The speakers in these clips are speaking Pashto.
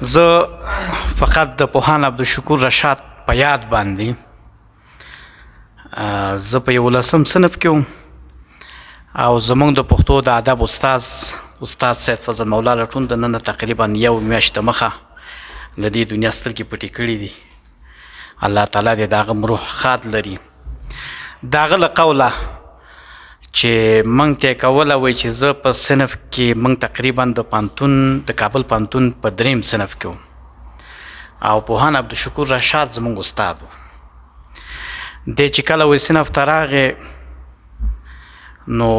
زه فقط د پوهاند عبدالشکور رشاد په یاد باندې زه په 11 صنف کې وم او زموږ د پښتو د ادب استاد سید فضل مولا لټون د نن تقریبا یو میاشت مخه له دې دنیا سترګې پټې کړي دي. الله تعالی دې د هغه روح ښاد لري. د هغه له قوله چې موږ ته یې کوله وایي چې زه په صنف کې موږ تقریبا د کابل پوهنتون په 3 صنف کې وم او پوهاند عبدالشکور رشاد زموږ استاد و. دی چې کله وایي صنف ته راغې نو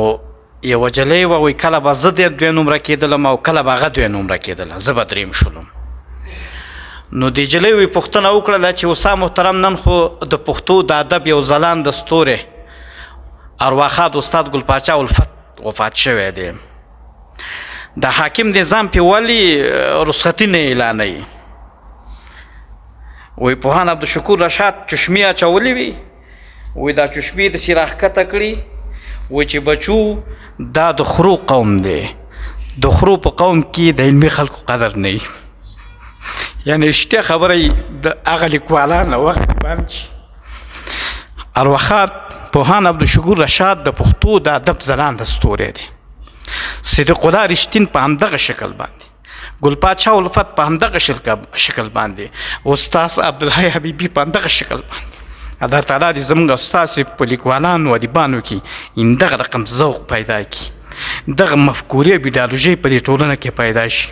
یوه جلۍ وه وایي کله به زه د 2 نمره کېدلم او کله به هغه 2 نمره کېدله، زه به 3 شولم. نو دې جلۍ وایي پوښتنه وکړله چې استاد محترم نن خو د پښتو د ادب یو ځلانده ستوری ارواښاد استاد ګل پاچا الفت وفات شوی دی، د حاکم نظام پې ولې رخصتي نه اعلانوي؟ وایي پوهاند عبدالشکور رشاد چشمې اچولې وي، وایي دا چشمې داسې راښکته کړي، وایي چې بچو دا د خرو قوم دی، د خرو په قوم کې د علمي خلکو قدر نه وي. یعنې رښتیا خبره د هغه لیکوالان وخت باندې ارواښاد پوهاند عبدالشکور رشاد د پښتو د ادب ځلانده ستوری دی. صدیق الله رښتین په همدغه شکل باندې، ګل پاچا الفت په همدغه شکل باندې، استاد عبدالحی حبیبي په همدغه شکل باندې. الله تعالی دې زموږ استاد په لیکوالانو او ادیبانو کې دغه رقم ذوق پیدا کړي، دغه مفکورې او ایډیالوژۍ په دې ټولنه کې پیدا شي.